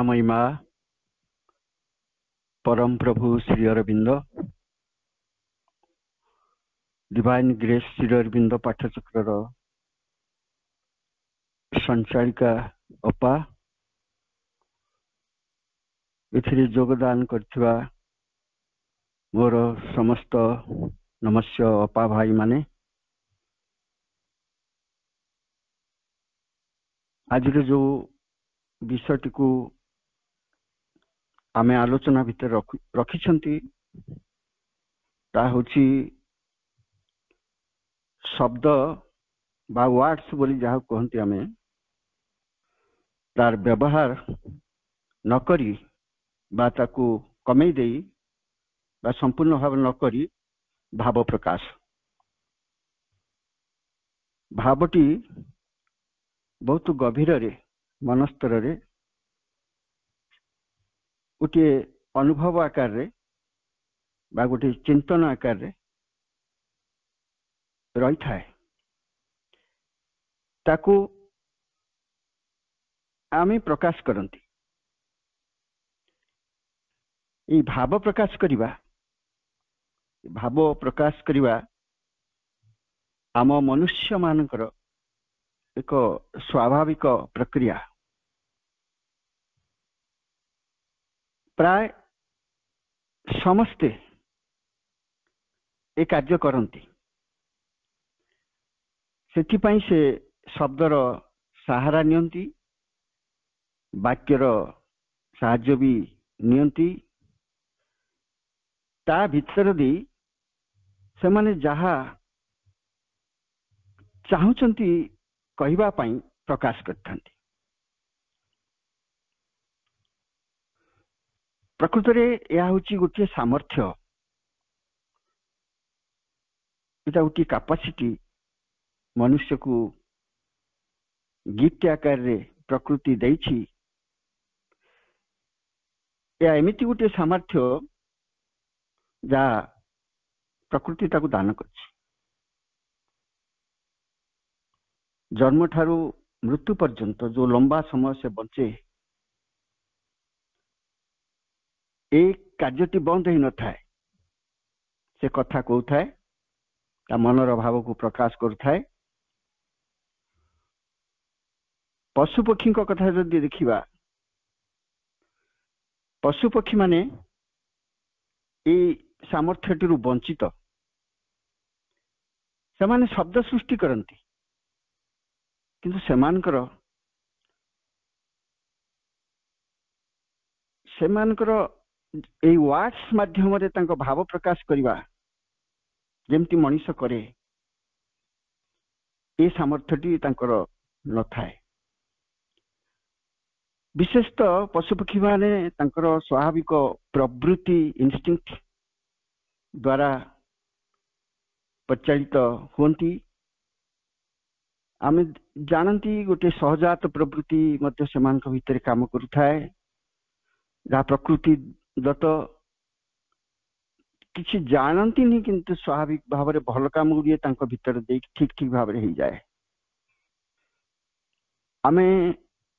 करुणामयी माँ परम प्रभु Shri Arvind divine grace Shri Arvind पाठचक्र संचालिका अपा एथिरे योगदान करथिबा मोर समस्त नमस्य अपा भाई माने आज जो विषयटी को आमे आलोचना भितर रखिछंती ता होची शब्द बा वर्ड्स बोली जहाँ कहते आमे तार व्यवहार नकरी बा ताकू कमे देई बा संपूर्ण भाव नकरी भाव प्रकाश भावटी बहुत गभीर रे मनस्तर रे गोटे अनुभव आकार रे बा गोटे चिंतन आकार रे रही थाए ताकू आमे प्रकाश करंती ये भाव प्रकाश करिबा आम मनुष्य मानकर एक स्वाभाविक प्रक्रिया प्राय समस्ते ए कार्य करती सेथिपाई से शब्दर सहारा नियंती वाक्यर साहाय्य भी नियंती ता भितर दी से माने जहा चाहुचंती कहिबा पाई प्रकाश करथंती प्रकृत रे या होची गोटे सामर्थ्य एटा गोटे कैपेसिटी मनुष्य को गिफ्ट आकार रे प्रकृति देछि या एमिति गोटे सामर्थ्य जा प्रकृति ताकू दान करछि जन्म ठारू मृत्यु पर्यंत जो लंबा समय से बचे एक कार्यटी बंद ही न थाए से कथा कहूए ता मनर भाव को प्रकाश करुए पशु पक्षी कथा जदि देखिबा पशु पक्षी माने ए सामर्थ्यटी वंचित से माने शब्द सृष्टि करती किंतु सेमानकर ए वर्ड्स माध्यम रे तांको भाव प्रकाश करिबा जेमती मनीष करे ए सामर्थ्यटी तांकर न थाए विशेषतः पशुपक्षी माने तांकर स्वाभाविक प्रवृत्ति इंस्टिंक्ट द्वारा परिचालित होती आमे जानती गोटे सहजात प्रवृत्ति मध्य सेमानक भितर काम करुथाए जहाँ प्रकृति दत्त किसी जानती नहीं किंतु स्वाभाविक भाव में भल काम गुड़िए भीतर दे ठीक ठीक भाव हो जाए आमे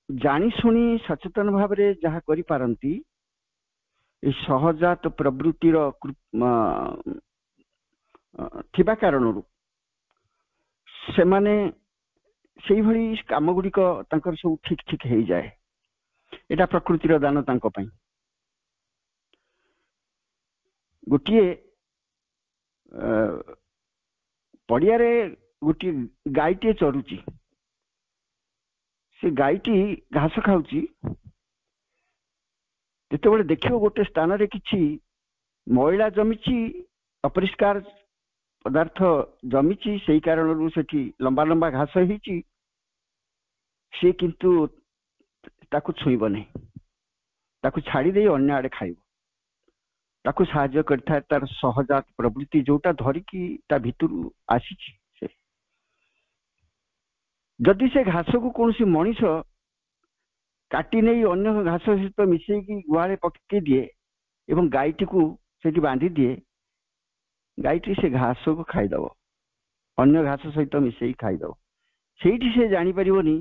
जानी सुनी सचेतन भाव में जहाँ करि पारंती सहजात प्रवृत्तिर थिबा कारणरू से माने से भली काम गुड़िक तांकर सब ठीक ठीक हो जाए एटा प्रकृतिर दान तांको पई गोटे पड़िया रे गोटे गायटे चरुची से गायटी घास खाऊची जेते बळे देखियो गोटे स्थान रे किछि मैला जमीची अपरिष्कार पदार्थ जमीची सेही कारणरू सेठी लंबा लंबा घास हिची से किंतु ताकू छुईब नहीं ताकू छाड़ी दे अन्य आड़े खाइब ताकू साहाय्य करता तार सहजात प्रवृत्ति जोटा धरिकी ता भितरु आसीची से जदि से घास को कौन सी मनीष काटी नहीं अन्य घास सहित मिसेकी गुहाले पकई दिए एवं गायटी को सेठी बांधी दिए गायटी से घास को खाईदब अन्य घास सहित मिसेई खाईदब सेठी से जानी परिबनी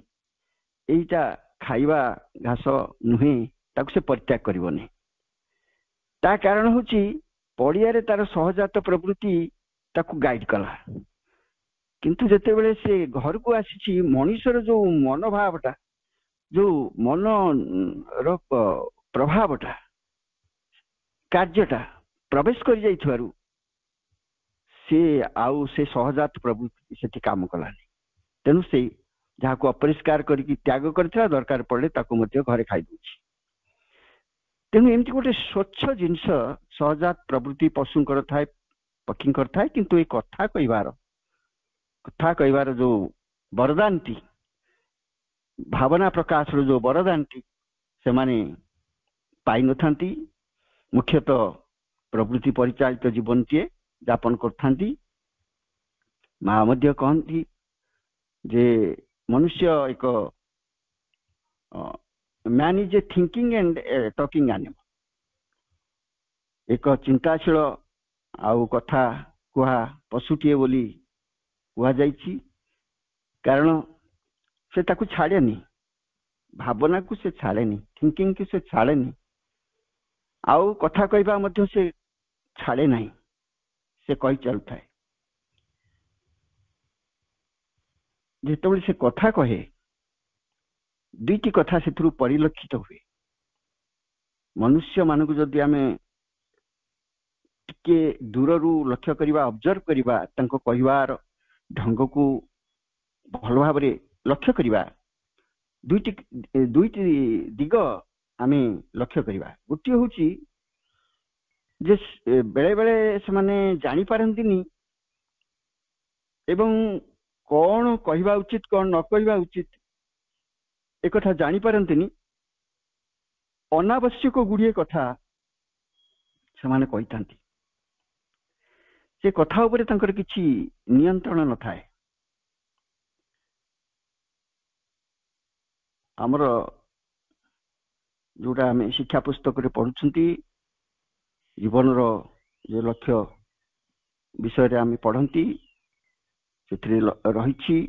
एटा खाइबा घास नुहे ताकु से परित्याग करिवनी। ता कारण होची पड़ियारे तार सहजात प्रवृत्ति ताकु गाइड कला, किंतु जेते बेले से घर को आसी मनुष्यर जो मनोभावटा जो मन रो प्रभावटा कार्यटा प्रवेश कर जाइथारु से आउ से सहजात प्रवृत्ति सेठी काम कलानी। तेणु से जहाँ को अपरिष्कार करके त्याग करथिला दरकार पड़े ताकू मध्य घरे खाई दूची। तेणु एमती गोटे स्वच्छ जिनस सहजात प्रवृत्ति पशुंकर थाए पक्षींकर थाए, किंतु ये कथा कहबार जो वरदानटी भावना प्रकाश जो वरदानटी से माने पाई न थांती। मुख्यतः प्रवृत्ति परिचालित जीवन टे यापन करथांती। माँ मध्य कहती जे मनुष्य एक man is a thinking and talking animal, एक चिंताशील आउ कथा कुहा पशुटीए बोली कुहा जाइछि। कारण से ताकू छाड़ेनी, भावना को से छाड़ेनी, थिंकिंग को से छाड़ेनी, आउ कथा कहबा मध्य से छाड़े नहीं, से कही चलुए। जिते से कथा कहे दुईटी कथा से परिलक्षित हुए। मनुष्य मानक जदि आमे टिके दूररू लक्ष्य करवा ऑब्जर्व करवा तांको कहवार ढंग को भल भाव लक्ष्य करवा दुईटी दिग आमे लक्ष्य करवा। गोटे हूँ जे बेले बेले से माने जानी पारंतिनी एवं कौन कहवा उचित कौन न कहवा उचित एक कथा जानी पारंतिनी। अनावश्यक गुड़िए कथा से माने कही थांती। से कथा उपरे तांकर किछि नियंत्रण न थाए। आमर जोटा आम शिक्षा पुस्तक रे पढ़ुछंती जीवन रो जे लक्ष्य विषय रे आम पढ़ंती से रही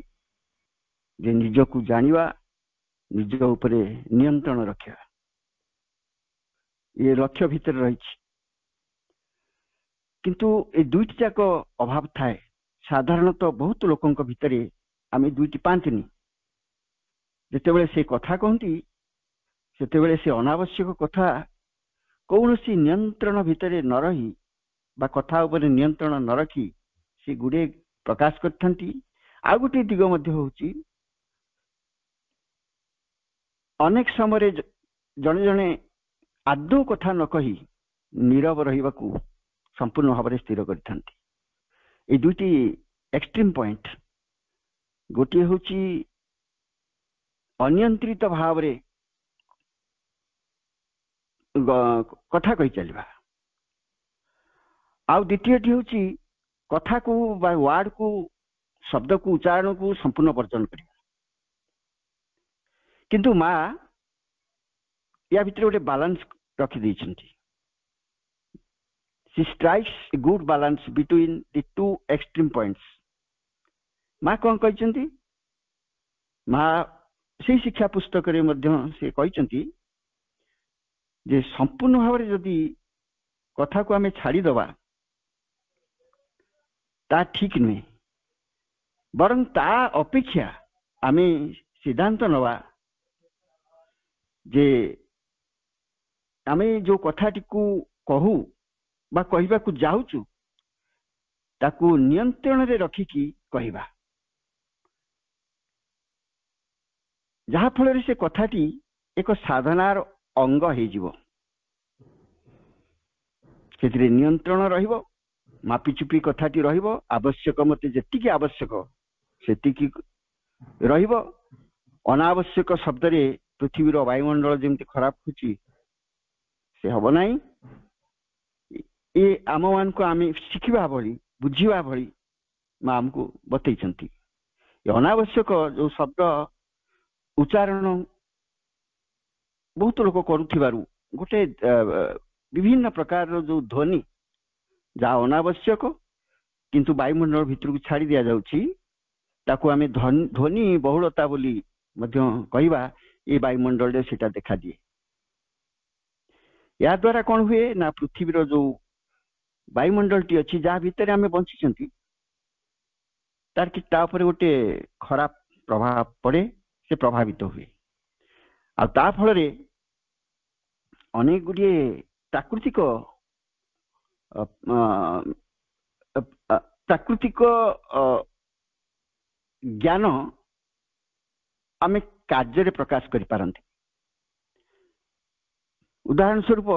जे निज को जानिबा निज उपरे नियंत्रण रखा ये लक्ष्य भितर रही। किंतु ए दुईटी जाक अभाव थाए। साधारणतः बहुत लोकों भितर आम दुईटी पांतनी। जितेबले से कथा कहती सेतेबले से अनावश्यक कथा कौन सी नियंत्रण भितर न रही बा कथा उपरे नियंत्रण न रखी से गुड़े प्रकाश करथांती। आ गोटे दिग मध्य होची अनेक समय जने जने आदौ कथा न कही नीरव रहिबाकू संपूर्ण भाव में स्थिर करथांती। ए दुईटी एक्सट्रीम पॉइंट। गोटे होची अनियंत्रित भाव रे कथा कही चलवा। आ द्वितीयटी होची कथा को बा वार्ड को शब्द को उच्चारण को संपूर्ण वर्जन कर। किंतु माँ या भितर गोटे बालांस रखी देइछंती। She strikes a good balance between the two extreme points. माँ कौन कहते माँ से शिक्षा पुस्तक रे मध्य से कहते जे संपूर्ण भाव में जदि कथा को आमे छाड़ी दबा ता ठीक नुहे, बरं ता अपेक्षा आमे सिद्धांत नवा जे आमे जो कथाटी को कहू बा कहबा को जाउचु ताकू नियंत्रण रे रखिकी कहबा, जहा फल से कथाटी एक साधनार अंग हो से नियंत्रण रहिबो। मापिचुपी कथाटी रहिबो। आवश्यक मते जेतिकी आवश्यक सेतिकी रहिबो। अनावश्यक शब्द रे पृथ्वीर वायुमंडल जेमती खराब होची से हब नाही। ये आम मान को आम शिखा भली बुझा भली माँ आमको बतईचंती। अनावश्यक जो शब्द उच्चारण बहुत लोग करुथिबारु गोटे विभिन्न प्रकार जो ध्वनि जहाँ अनावश्यक किंतु वायुमंडल भितर को छाड़ी दिया जाउची ताकू आमे ध्वनि बहुलता बोली मध्य कहवा ये वायुमंडल रे सेटा देखा दिए। या द्वारा कौन हुए ना पृथ्वीर जो वायुमंडल टी अच्छी जहाँ भितर आम बंची तार कि गोटे खराब प्रभाव पड़े से प्रभावित हुए आ फल अनेक गुड़िए प्राकृतिक प्राकृतिक ज्ञान आम कार्य प्रकाश कर पारंती। उदाहरण स्वरूप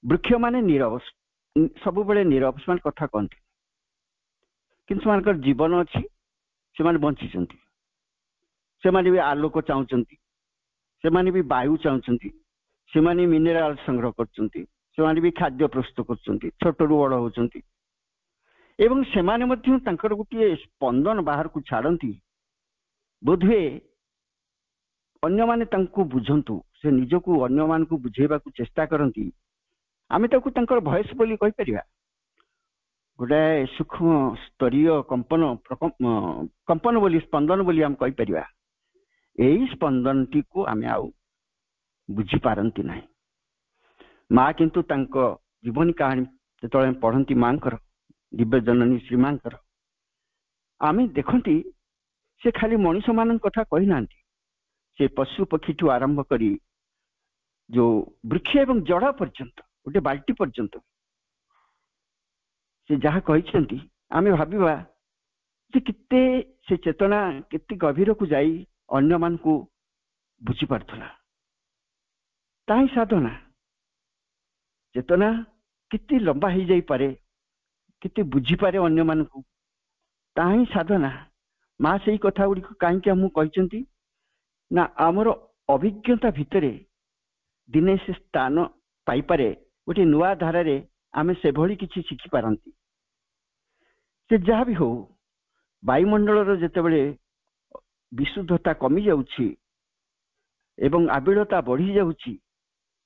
वृक्ष माने नीरव सब बेले नीरव से कथा कहते कि जीवन अच्छी से बंची से भी आलोक चाहते से भी वायु चाहते से मिनेराल संग्रह कर भी खाद्य प्रस्तुत कर छोट रू बड़ होती एवं से गोटे स्पंदन बाहर को छाड़ती बोधे अन्य माने बुझंतु से निजको अन्य मान को बुझेबा को चेष्टा करती आमे ताकू भयस बोली कहि परिबा गोटे सूक्ष्म स्तरीय कंपन कंपन बोली स्पंदन बोली आम कहि परिबा एई स्पंदन टी को आमे आउ बुझी पारंती नाही। माँ किंतु तांको जीवनी कहानी जो पढ़ती माँ दिव्य जननी श्री माँ आमे देखती से खाली मनीष मान कथा कही ना से पशु पक्षी ठू आरंभ करी जो वृक्ष एवं जड़ पर्यंत गोटे बाल्टी पर्यंत से जहाँ कही आमे भाविबा जे किते से चेतना किते गभीर को जाई अन्य मान को बुझी पारथला ताही साधना चेतना किते लंबा हो जाई पारे किते बुझी पारे अन्य मान को ताही साधना। माँ से कथा गुड़ी कहीं आमको कहते ना आमर अभिज्ञता भितरे दिने से स्थान पाइपारे गोटे नुआ धारा आमे से भली किछि शिखि पारंती से जहाँ भी हो वायुमंडल जेतेबेले विशुद्धता कमी जाउछि एवं आबिलता बढ़ी जाउछि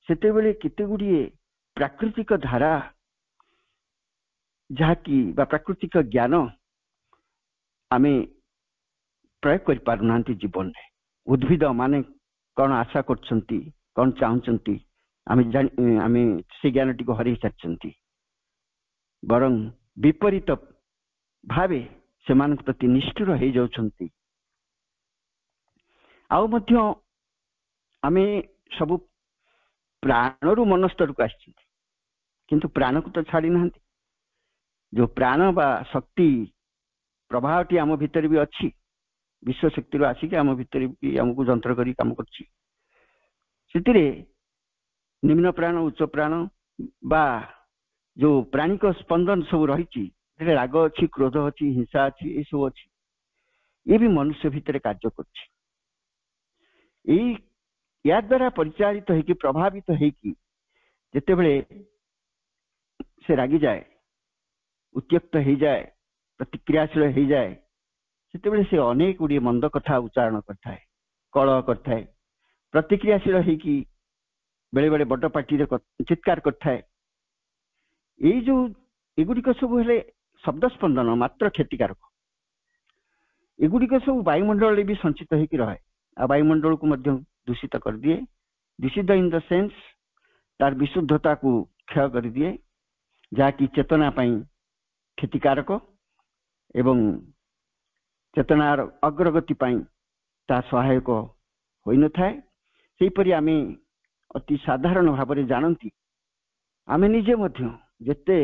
सेतेबेले केते गुड़िए प्राकृतिक धारा जहाँकि प्राकृतिक ज्ञान आमे प्रयोग कर पारना जीवन में उद्भिद माने कौन आशा करछंती कौन चाहछंती आमे से ज्ञान टी को हरई सारछंती बरं विपरीत भावे से मान प्रति निष्ठुर हो जाउछंती। आउ मध्य आमे सब प्राणरू मन स्तर को आछि किंतु प्राण को तो छाड़ी ना जो प्राण बा शक्ति प्रभाव टी आम भितर भी अच्छी विश्व शक्ति आसिक आम भितर भी आमको जंत्र करी काम करछि सेतिरे निम्न प्राण उच्च प्राण बा जो प्राणिक स्पंदन सब रही राग अच्छी क्रोध अच्छी हिंसा अच्छी ये सब अच्छी ये भी मनुष्य भितर कार्य करछि या द्वारा परिचालित होगी प्रभावित होगी जिते बड़े से रागी जाए उत्त्यक्त हो जाए प्रतिक्रियाशील हो जाए से से अनेक गुड़िए मंद कथा उच्चारण करता है कलह करता है प्रतिक्रियाशील होगी बेले बेले बड़ पार्टी चित्कार करता है ये जो एगुड़िक सब हेले शब्द स्पंदन मात्र क्षतिकारक एगुड़िक सब वायुमंडल भी संचित होकर रहे आ वायुमंडल को मध्य दूषित कर दिए दूषित इन द सेंस तार विशुद्धता को क्षय कर दिए जहाँकि चेतना क्षतिकारक एवं चेतनार अग्रगति ता सहायक हो न थाए सेपरि आमे अति साधारण भाव में जानती आमे निजे मध्य जेते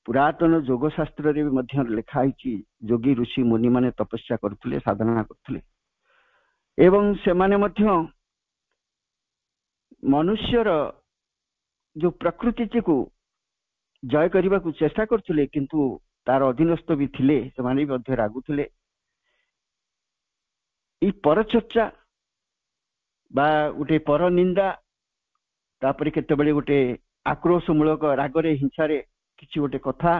पुरातन योग शास्त्र रे मध्य लिखाई योगी ऋषि मुनि माने तपस्या करथुले साधना करथुले एवं से माने मध्य मनुष्यर जो प्रकृति को जय करने को चेष्टा करथुले किंतु तार अधीनस्थ भी थिले से माने भी मध्य रागुथुले ई परचर्चा बा गोटे पर निंदा तापरे केतेबेले गोटे आक्रोशमूलक रागरे हिंसारे किसी गोटे कथा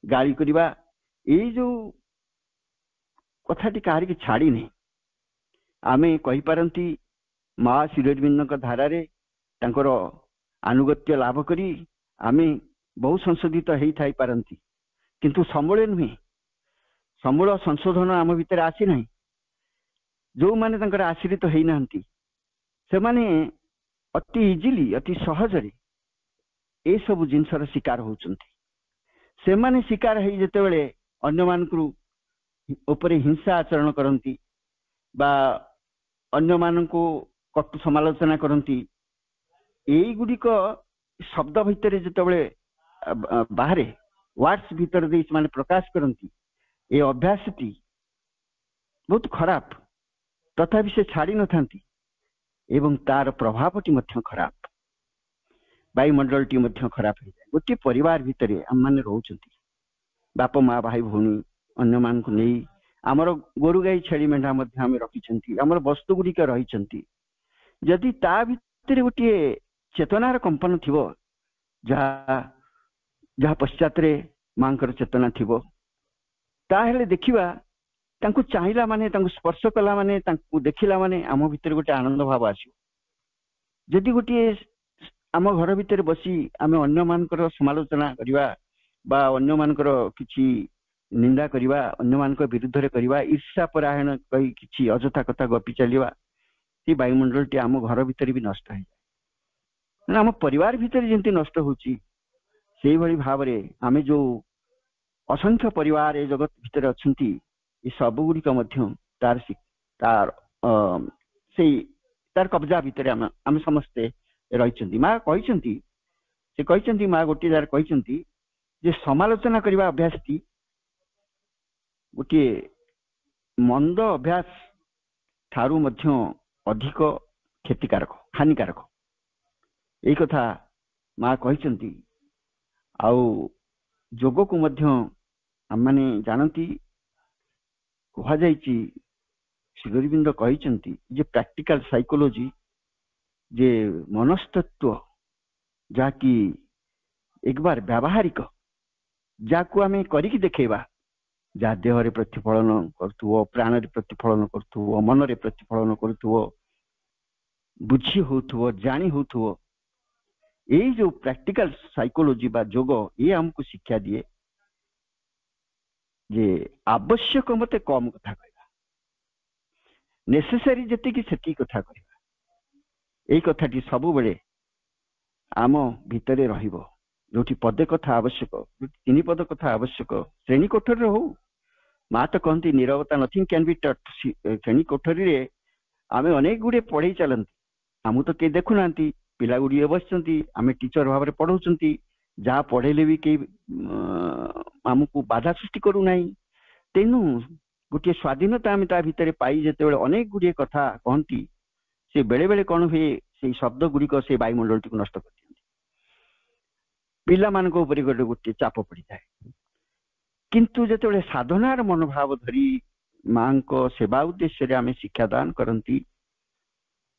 गाली करिबा ये जो कथाटी कहार की छाड़ी नहीं आमे कहि पारंती माँ श्रीअरविंद धारा रे तांकर आनुगत्य लाभ करी आमे बहु संशोधित हो थाई पारंती किंतु समूले नुहे समूल संशोधन आम भितर आसी नहीं जो माने तांकर आश्रित हो नांती से माने अति इजिली अति सहजरे ए सब जिनसर शिकार होउचंती से माने शिकार है जेतेबेले अन्य मानकरू उपरे हिंसा आचरण करती बा अन्य मानकू कटु समालोचना करती एई गुडिक शब्द भितर जेतेबेले बाहरे वर्ड्स भितर दे माने प्रकाश करती ए अभ्यासटी बहुत खराब तथापि से छाड़ी न थांती एवं तार प्रभावटी मध्य खराब वायुमंडलटी मध्य खराब हो जाए गोटे परिवार भितर आम मैंने रोचंती बाप माँ भाई भौणी अन्य मान को नहीं आमर गोरु गाई छेली मेढ़ा मध्य आम रखी आमर वस्तु गुड़िक रही जदि ता भितर गोटे चेतनार कंपन थी जहाँ जहाँ पश्चात माँ चेतना थी ताहेले देखिबा तांकु चाहिला माने तांकु स्पर्श कला माने तांकु देखिला माने आम भितर गोटे आनंद भाव आसियो जदि गोटे आम घर भितर बसी आम अन्य मानकर समालोचना करवा बा अन्य मानकर किछि निंदा करवा अन्य मानकर विरुद्ध रे करवा ईर्ष्या परायण कई किछि अजथा कथा गपी चलिवा ती वायुमंडल टी आम घर भितर भी नष्ट है ना आम परिवार भितर जेंति नष्ट होची सेही भली भाव रे आमे जो असंख्य परिवार ए जगत भितर अछंती ये सब गुड़िक तार तार से तार कब्जा भितर आम समस्ते रही माँ कही माँ गोटे जार कही जे समालोचना करने अभ्यास टी गोटे मंद अभ्यास ठारू मध्य अधिक क्षतिकारक हानिकारक यही कथा माँ कही आउ जोग को मध्य आम माने जानती कह श्री अरविंद कही जे प्रैक्टिकल साइकोलॉजी जे मनस्तत्व जाकि एक बार व्यावहारिक जाकु आम करिकी देखेबा जा देह रे प्रतिफलन करथुवो प्राण रे प्रतिफलन करथुवो मन रे प्रतिफलन करथुवो बुझी होथुवो जानी होथुवो यही जो प्रैक्टिकल साइकोलॉजी बा जोग ये हमको शिक्षा दिए जे आवश्यक मते कम कथा कहवा नेसेसरी जति कि सेति कथा कहवा एई कथाटी सब बेले आम भितरे रहिबो जोटी पदे कथा आवश्यक तीन पद कथा आवश्यक श्रेणी कोठरी हो माँ तो कहती नीरवता नथिंग कैन बी टट श्रेणी कोठरी रे आमे अनेक गुड़े पढ़े चलती आम तो कई देखुना पिला गुड़िए बसती आम टीचर भाव में पढ़ाऊँ जहाँ पढ़ेले भी कई आमको बाधा सृष्टि करूना तेणु गोटे स्वाधीनता आम ता भितर पाई जिते अनेक गुड़िए कथा कहती से बेले बेले कौन हुए से शब्द गुड़िक से वायुमंडल टी नष्ट कर पिला मान गोटे गोटे चाप पड़ जाए किंतु जिते साधनार मनोभाव धरी माँ को सेवा उद्देश्य आम शिक्षादान करती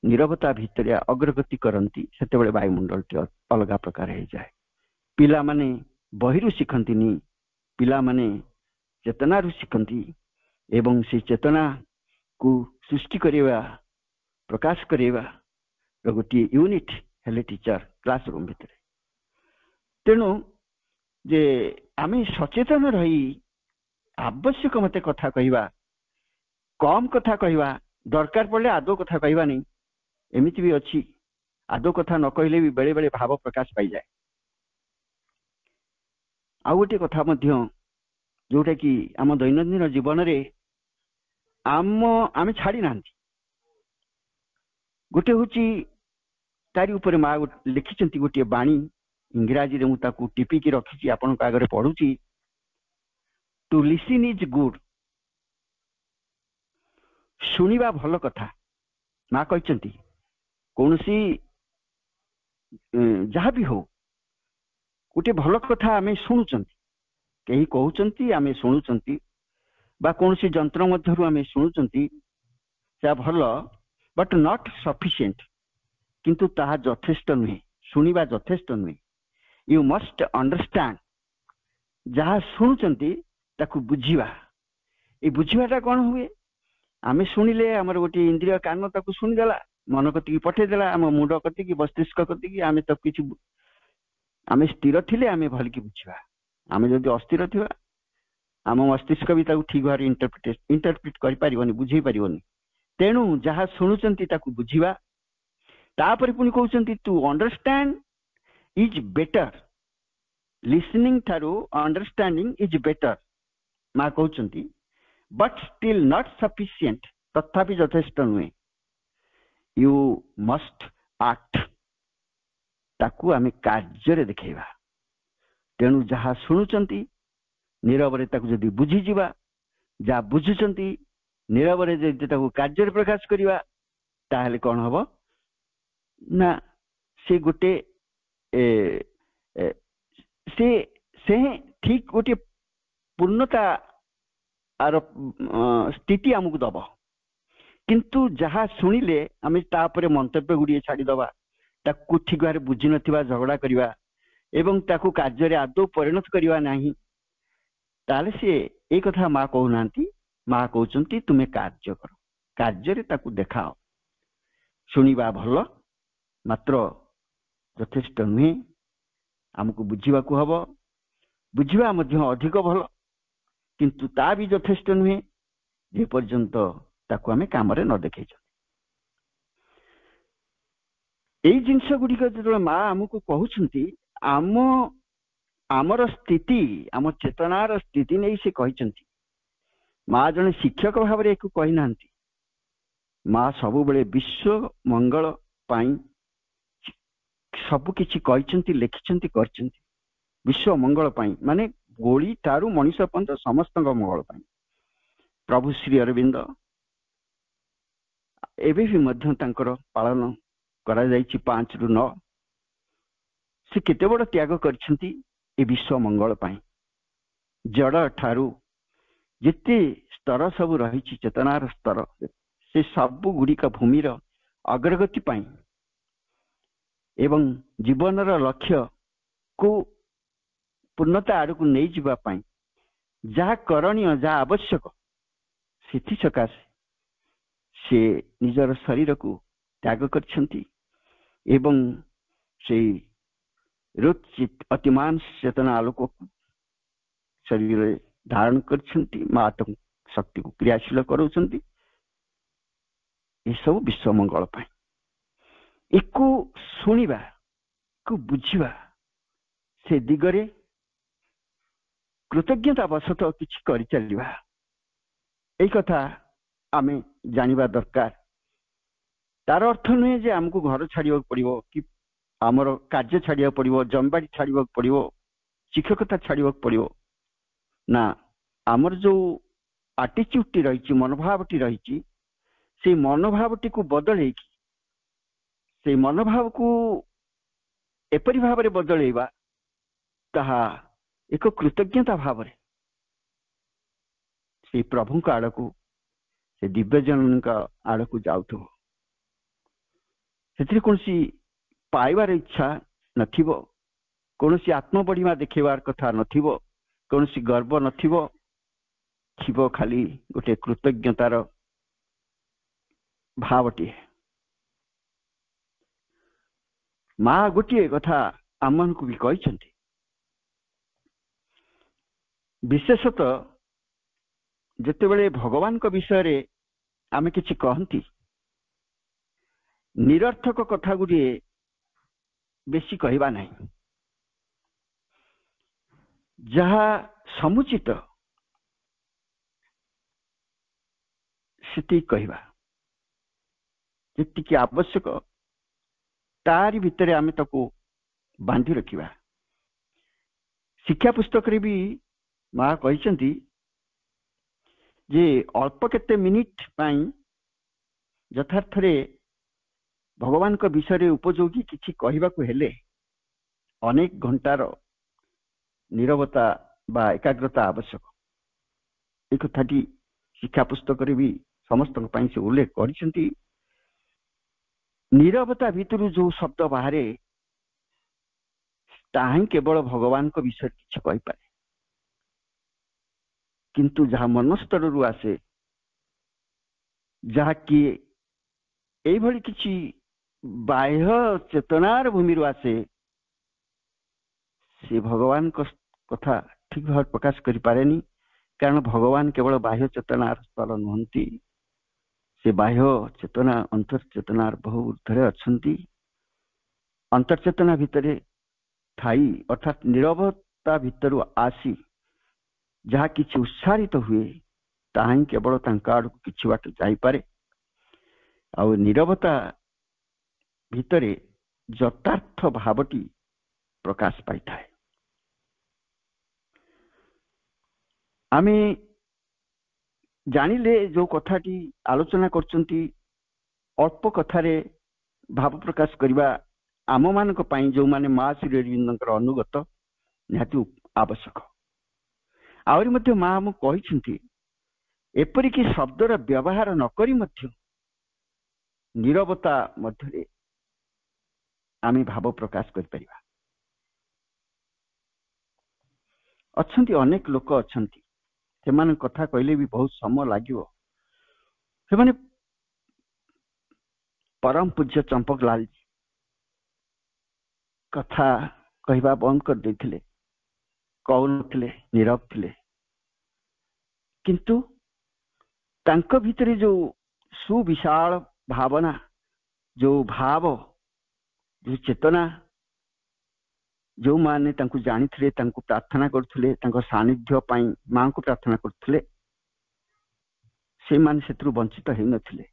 नीरवता भितर अग्रगति करती से वायुमंडल टी अलग प्रकार हो जाए पिला माने बहिरु शिखंतिनी पिला माने चेतना रु शिखंती एवं से चेतना को सृष्टि करिवा प्रकाश करिवा गोटे यूनिट हेले टीचर क्लासरूम भितर तेणु जे आमे सचेतन रही आवश्यक मते कथा कहवा कम कथा कहवा दरकार पड़े आदो कथा कहवा नहीं एमिति भी अच्छी आदो कथा न कहले भी बेले बेले भाव प्रकाश पाई जाए आउ गोटे कथा मध्य जोटा कि आम दैनंदिन जीवन रे आम छाड़ी ना गोटे हूँ तारी ऊपर माँ लिखिं गोटे बाणी इंग्राजी रे मुझे टिपिकी रखी आपण आगे पढ़ुची टू लिसन इज गुड शुणिबा भल कथा माँ कहते कौन सी जहाँ भी हो गोटे भल कथा आम शुणुंट कहीं कहते आम शुणुंट बा कौन सी जंत्र मध्यरु आम शुणुंट भल बट नॉट सफिशिएंट किंतु ताहा यथेष्ट नुहे शुणिबा यथेष्ट नुहे यू मस्ट अंडरस्टैंड जहाँ शुणुंट ताकू बुझीवा ये बुझीवाटा कौन हुए आम शुणिले आमर गोटे इंद्रिय कान ताकू शुणीदेला मन कति पठेदेला आम मुंड कति मस्तिष्क कति आम तो किसी आम स्थिर थिले आम भल कि बुझा आम जदि अस्थिर थिबा आम मस्तिष्क भी ठीक भाव इंटरप्रिट कर पारिबनी बुझे पारिबनी तेणु जहाँ शुणुंट ताकू बुझीवा तापर पुणी कहउचंती to understand is better, listening ठारू अंडरस्टैंडिंग इज बेटर माँ कहउचंती, बट स्टिल नॉट सफिशिएंट, तथापि यथेष्ट नुहे, यू मस्ट एक्ट, ताकू आमे कार्य देखैबा। तेणु जहा शुणुचंती नीरवरे ताकू जदि बुझी जिबा, जहा बुझुचंती नीरवरे जदि ताकू कार्य प्रकाश करिबा, ताहले कोन हबो ना से गोटे से से ठीक गोटे पूर्णता आर स्थिति आमको दब। किंतु जहा शुणिले आम तापर मंतव्य गुड़िए छाड़ीदबा, ताकू ठीक भाव बुझी नथिबा झगड़ा करिबा एवं ताकू कार्य आदौ परिणत करिबा नाही, ताले से ए कथा माँ कहउनांती। माँ कहउचंती तुमे कार्य कर, कार्य ताकू देखाओ। शुणिबा भल मात्र यथेष्ट नुहे, आमको बुझीबाकू हबो, बुझीबा मध्य अधिक भल, किंतु ता भी यथेष्ट नुहे जे पर्यंत ताकू आमे कामरे न देखै। एई जिंस गुड़िक जो माँ आमको कहउचंती, आम आमर स्थिति, आम चेतनार स्थिति नहीं से कहिचंती। माँ जने शिक्षक भाव में एक कही नांती, माँ सब बेले विश्व मंगल पाई सब किछि कहिचंती, लिखिचंती, करचंती। विश्व मंगल पाई माने गोली तारू मनीष पंत समस्त मंगल पाई। प्रभु श्री अरविंद एबे भी मध्य तांकर पालन करा जायछि 5 रु 9। से केते बड़ त्याग करछंती ए विश्व मंगल पाई। जड़ ठारू जिते स्तर सब रही चेतनार स्तर, से सब गुड़िक भूमिर अग्रगति पाई एवं जीवनर लक्ष्य को पूर्णता आड़ को नहीं जीवा पाई जहा करणीय, जहा आवश्यक, सेथि सकाशे से निजर शरीर को त्याग करछंती एवं से रुचित अतिमान चेतना आलोक शरीर धारण करछंती। माता शक्ति को क्रियाशील करूछंती। ये सब विश्व मंगल पाई। एको सुनिबा को बुझिबा से दिगरे कृतज्ञता बसत किछि करि चलिबा, एई कथा आमे जानिबा दरकार। तार अर्थ नुहे जे आमको घर छाड़िया पड़िबो कि आमर कार्य छाड़िया पड़िबो, जमबाड़ी छाड़िया पड़िबो, शिक्षकता छाड़िया पड़िबो ना। आमर जो आटिट्यूडटी रही, मनोभावटी रही, से मनोभावटी को बदल, से मनोभाव को एपरि भाव में बदलैबा, ताहा एक कृतज्ञता भाव में से प्रभु का आड़ को, से दिव्यजन का आड़ को जाउथो। से कौन सी पाइबार इच्छा नथिबो, कौन सी आत्मबढ़िमा देखेबार कथा नथिबो, कौन सी गर्व नथिबो, थिबो खाली गोटे कृतज्ञतार भावटी। माँ गोटे कथा आम को भी कहिसंती, विशेषतः जेतेबेले भगवान को विषय रे आमे किछि कहंती, निरर्थक कथा गुडी बेसी कहवा नहीं, जहा समुचित सेति कहवा, जेतिकी आवश्यक तारी भितरे आमे ताको बांधी रखिबा। शिक्षा पुस्तक रे भी माँ कहिसंती जे अल्प केते मिनिट पाई यथार्थ रे भगवान को विषय रे उपयोगी किछि कहबा को हेले अनेक घंटार नीरवता बा एकाग्रता आवश्यक। एक कथाटी शिक्षा पुस्तक रे भी समस्त पाई से उल्लेख करिसंती। नीरवता भितर जो शब्द बाहरे ताही केवल भगवान को विषय किछि कहि पारे, किंतु जहा मन स्तर रु आसे, जहा कि एई भली किछि बाह्य चेतनार भूमि रु आसे, से भगवान को कथा ठीक भाव प्रकाश करि पारेनी। कारण भगवान केवल बाह्य चेतनार स्तर नुहंती, से बाह्य चेतना अंतर्चेतनार बहु ऊर्ध्वरे अछंती अंतर्चेतना भितरे थाई अर्थात निरवता भितरु आसी जहा किछि उत्साहित हुए ताहा केवल तांका आड़ किछि बाट जाई पारे आ निरवता भितरे यथार्थ भावटी प्रकाश पाई थाए। आमे जानिले जो कथाटी आलोचना करचंती अल्प कथारे भाव प्रकाश करवा आम मानक पई जो माने मां श्री अरविंदर अनुगत निहाती आवश्यक। आउरी मध्य मां हम कहिसंती एपरिक शब्दर व्यवहार न करी मध्य नीरवता मध्य आमे भाव प्रकाश कर परिबा। अच्छंती अनेक लोक अच्छंती सेमान कथा कहले भी बहुत समय लागिवो। सेमाने परम पूज्य चंपक लाल जी कथा कहवा बंद कर देथिले, कहउनथिले, नीरव थिले, किंतु तांको भितरे जो सुविशाल भावना, जो भाव, जो चेतना, जो माने तांको जानिथिले, तांको प्रार्थना करथिले, तांको सानिध्य पाई मां को प्रार्थना करथिले, से मान सेतरु वंचित हेइ नथिले।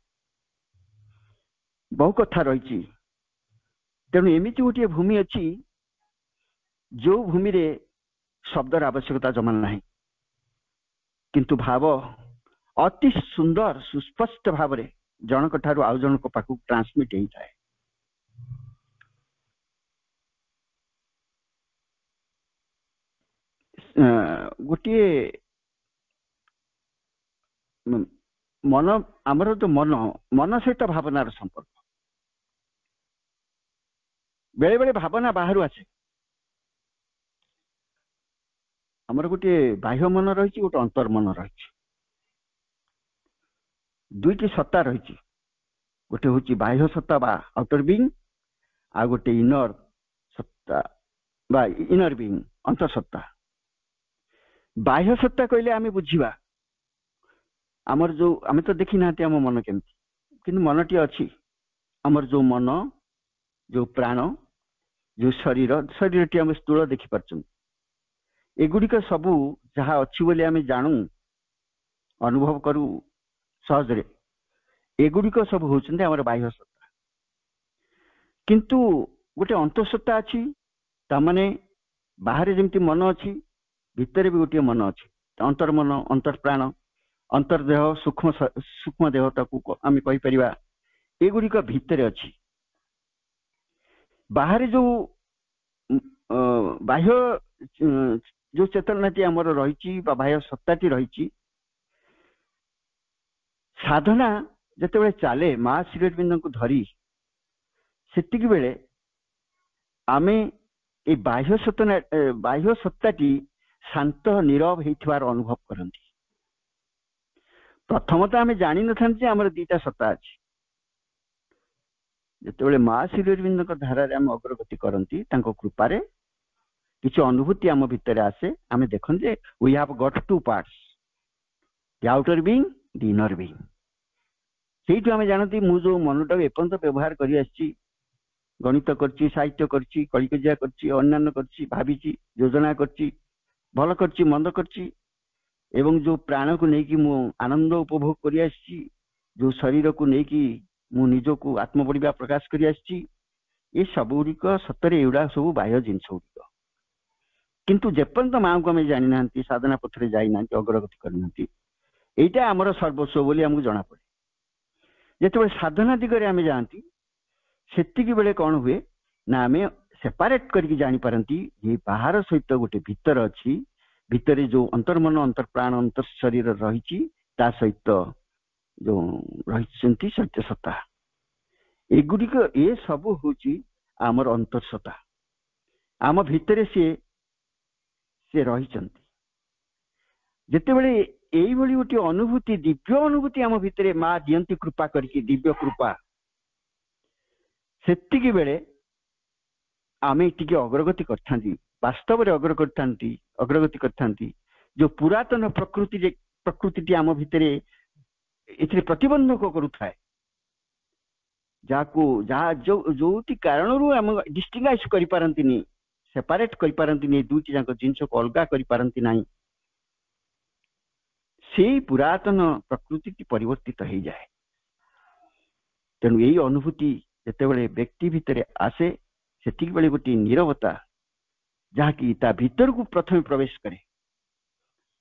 बहु कथा रहिछि। तेणु एमिति गोटे भूमि अछि जो भूमि रे शब्दर आवश्यकता जमा नाही, किंतु भाव अति सुंदर सुस्पष्ट भाव रे जनक ठारू आउ जनक पाखु ट्रांसमिट हेइ थाए। गोटे मन आमर जो मन मन सहित भावनार संपर्क बेले बेले भावना बाहर आसे। आमर गोटे बाह्य मन रही गोटे अंतर मन रही दुईटी सत्ता रही गोटे हूँ बाह्य सत्ता बा आउटर बीइंग आ गोटे इनर सत्ता बा इनर बीइंग अंतर सत्ता। बाह्य सत्ता कहले आमे बुझिबा आमर जो आमे तो देखि नाते आम मन केमती किंतु मनटी अछि आमर जो मन जो प्राण जो शरीर शरीरटी आम स्थूल देखि पारछन एगुड़िक सबू जहाँ अच्छी बोली आमे जानू अनुभव करू सहजरे एगुड़िक सब होउछन्ते आमर बाह्य सत्ता। किंतु गोटे अंतःसत्ता अछि तामाने बाहर जेमती मन अछि भितरे भी गोटे मन अछि अंतर मन अंतर प्राण अंतर्देह सूक्ष्म सूक्ष्म देह ताकू आम कहि परिबा एगुड़िक भितरे अछि। बाहर जो बाह्य जो चेतनाटी आमर रही बाह्य सत्ताटी रही साधना जिते चले मां श्री अरविंद को धरी सेतिक बेले आमे ए बाह्य सत्ताटी शांत नीरव होइथिबार अनुभव करंती। प्रथमतः आमे जानि नथान जे हमर दीटा सत्ता अछि। जिते मां श्री अरविंद धारा आम अग्रगति करती कृपारे किसी अनुभूति आम भितर आसे आमे देखन जे we have got two parts the outer being the inner being. सेठु आमे जानती मु जो मनटा एपर्यंत व्यवहार करि आछि गणित करछि साहित्य करछि कलिकजिया करछि अन्यान्य करछि भाबिछि योजना करछि भल करछि मंद करछि एवं जो प्राण को लेकिन मु आनंद उपभोग करि आछि जो शरीर को लेकिन मु निजको आत्मबढ़िया प्रकाश करि आछि ये सब गुड़िक सतरे एगुड़ा सब बाह्य जिनस गुड़िक। किंतु जेपर्यंत माँ को आम जानी ना साधना पथरे जाइना अग्रगति करना यहीटा आमर सर्वस्व बोली आमको जना पड़े। जिते साधना दिगरे आम जाती सेतिकी बेले कौन हुए ना आम सेपारेट करके जापारती ये बाहर सहित गोटे भितर अच्छी भितर जो अंतर्मन अंतर प्राण अंतर शरीर रही सहित जो रही सत्य सत्ता एगुड़िक ये सब हूँ आमर अंतर्सत्ता आम भितर से रही जिते बड़े यही भली गोटे अनुभूति दिव्य अनुभूति आम भितर माँ दियंती कृपा करके दिव्य कृपा सेतिकी बेले आमे टिके अग्रगति करथांती वास्तव रे अग्रगति करथांती जो पुरातन प्रकृति आम भितर ଏଥିରେ ପ୍ରତିବନ୍ଧକ କରୁଥାଏ, ଯାହାକୁ ଯୋଉଟି କାରଣରୁ ଆମେ ଡିଷ୍ଟିଙ୍ଗାଇଜ କରିପାରନ୍ତିନି, ସେପାରେଟ କରିପାରନ୍ତିନି, ଦୁଇଟି ଯାକ ଜିନିଷକୁ ଅଲଗା କରିପାରନ୍ତି ନାହିଁ, ସେଇ ପୁରାତନ ପ୍ରକୃତିଟି ପରିବର୍ତ୍ତିତ ହେଇଯାଏ। ତେଣୁ ଏଇ ଅନୁଭୂତି ଯେତେବେଳେ ବ୍ୟକ୍ତି ଭିତରେ ଆସେ, ସେତିକି ବେଳେ ଗୋଟିଏ ନୀରବତା ଯାହାକି ତା ଭିତରକୁ ପ୍ରଥମେ ପ୍ରବେଶ କରେ,